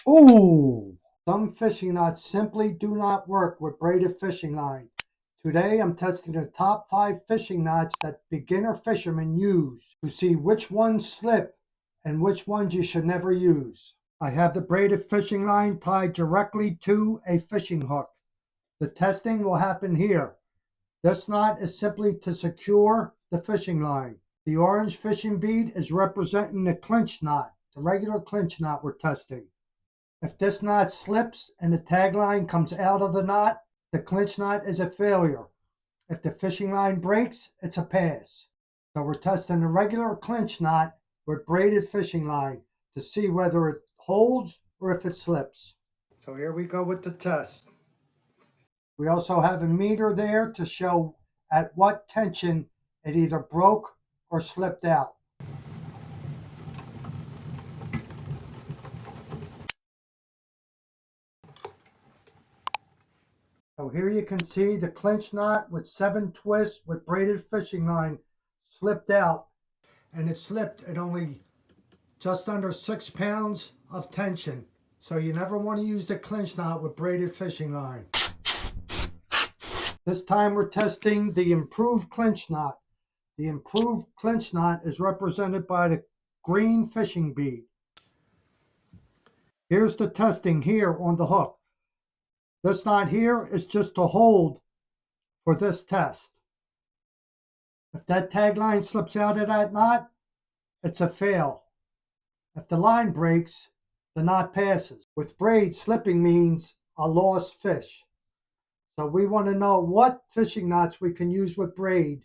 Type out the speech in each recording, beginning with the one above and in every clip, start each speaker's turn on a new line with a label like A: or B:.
A: Ooh, some fishing knots simply do not work with braided fishing line. Today I'm testing the top 5 fishing knots that beginner fishermen use to see which ones slip and which ones you should never use. I have the braided fishing line tied directly to a fishing hook. The testing will happen here. This knot is simply to secure the fishing line. The orange fishing bead is representing the clinch knot, the regular clinch knot we're testing. If this knot slips and the tag line comes out of the knot, the clinch knot is a failure. If the fishing line breaks, it's a pass. So we're testing the regular clinch knot with braided fishing line to see whether it holds or if it slips. So here we go with the test. We also have a meter there to show at what tension it either broke or slipped out. So here you can see the clinch knot with 7 twists with braided fishing line slipped out, and it slipped at only just under 6 pounds of tension. So you never want to use the clinch knot with braided fishing line. This time we're testing the improved clinch knot. The improved clinch knot is represented by the green fishing bead. Here's the testing here on the hook. This knot here is just to hold for this test. If that tag line slips out of that knot, it's a fail. If the line breaks, the knot passes. With braid, slipping means a lost fish. So we want to know what fishing knots we can use with braid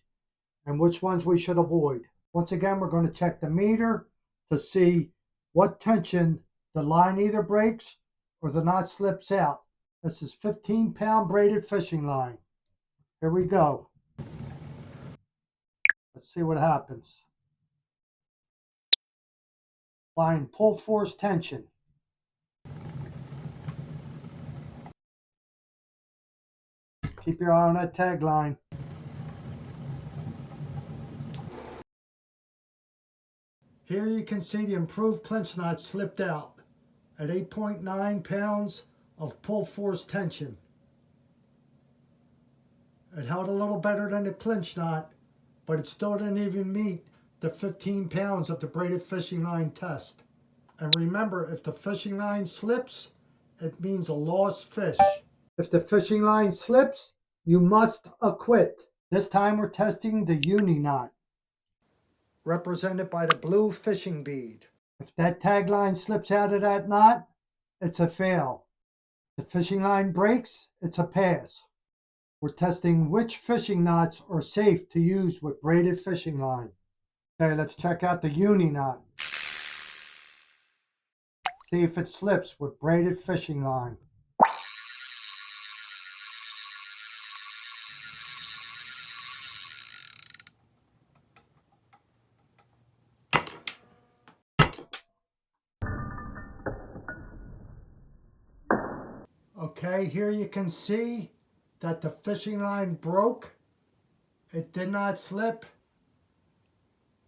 A: and which ones we should avoid. Once again, we're going to check the meter to see what tension the line either breaks or the knot slips out. This is 15-pound braided fishing line. Here we go. Let's see what happens. Line pull force tension. Keep your eye on that tag line. Here you can see the improved clinch knot slipped out at 8.9 pounds of pull force tension. It held a little better than the clinch knot, but it still didn't even meet the 15 pounds of the braided fishing line test. And remember, if the fishing line slips, it means a lost fish. If the fishing line slips, you must acquit. This time we're testing the uni knot, represented by the blue fishing bead. If that tag line slips out of that knot, it's a fail. If the fishing line breaks, it's a pass. We're testing which fishing knots are safe to use with braided fishing line. Okay, let's check out the uni knot. See if it slips with braided fishing line. Okay, here you can see that the fishing line broke. It did not slip.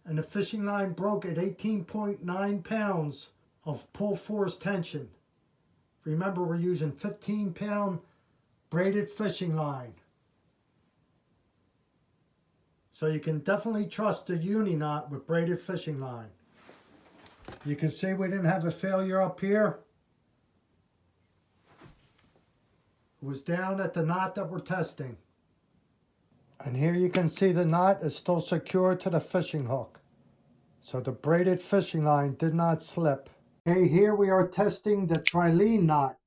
A: And the fishing line broke at 18.9 pounds of pull force tension. Remember, we're using 15-pound braided fishing line. So you can definitely trust the uni knot with braided fishing line. You can see we didn't have a failure up here. It was down at the knot that we're testing. And here you can see the knot is still secured to the fishing hook. So the braided fishing line did not slip. Okay, here we are testing the trilene knot,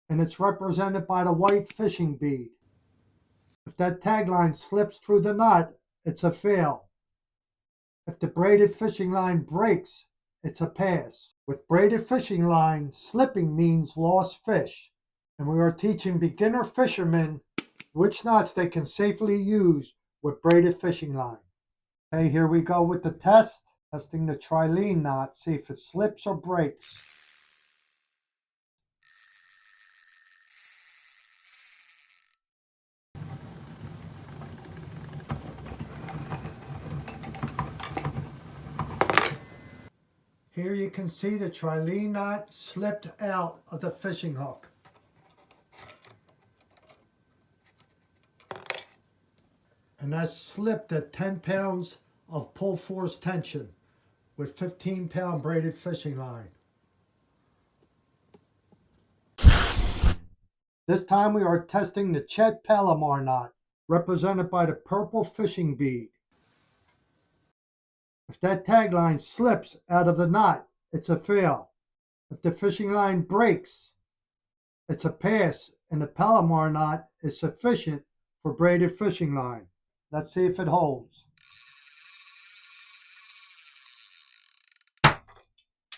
A: and it's represented by the white fishing bead. If that tag line slips through the knot, it's a fail. If the braided fishing line breaks, it's a pass. With braided fishing line, slipping means lost fish. And we are teaching beginner fishermen which knots they can safely use with braided fishing line. Okay, here we go with the test. Testing the trilene knot, see if it slips or breaks. Here you can see the trilene knot slipped out of the fishing hook. And that slipped at 10 pounds of pull force tension with 15-pound braided fishing line. This time we are testing the palomar knot, represented by the purple fishing bead. If that tag line slips out of the knot, it's a fail. If the fishing line breaks, it's a pass, and the palomar knot is sufficient for braided fishing line. Let's see if it holds.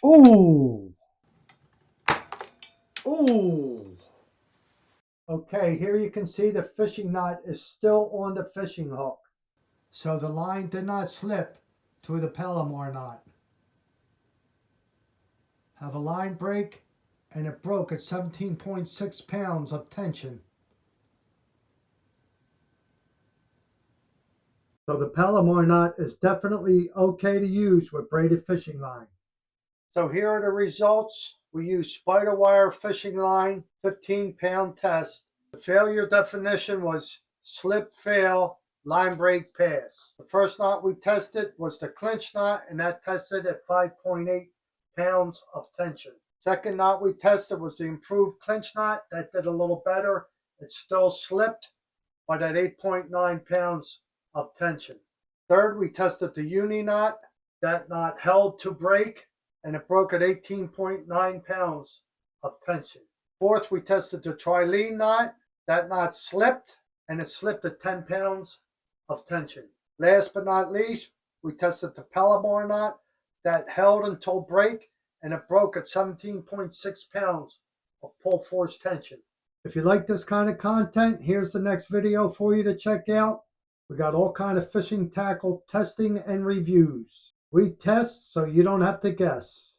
A: Ooh! Ooh! Okay, here you can see the fishing knot is still on the fishing hook. So the line did not slip through the palomar knot. Have a line break, and it broke at 17.6 pounds of tension. So the palomar knot is definitely okay to use with braided fishing line. So here are the results. We used spider wire fishing line, 15-pound test. The failure definition was slip, fail, line break, pass. The first knot we tested was the clinch knot, and that tested at 5.8 pounds of tension. Second knot we tested was the improved clinch knot. That did a little better. It still slipped, but at 8.9 pounds of tension. Third, we tested the uni knot. That knot held to break, and it broke at 18.9 pounds of tension. Fourth, we tested the trilene knot. That knot slipped, and it slipped at 10 pounds of tension. Last but not least, we tested the palomar knot. That held until break, and it broke at 17.6 pounds of pull force tension. If you like this kind of content, here's the next video for you to check out. We got all kind of fishing tackle testing and reviews. We test so you don't have to guess.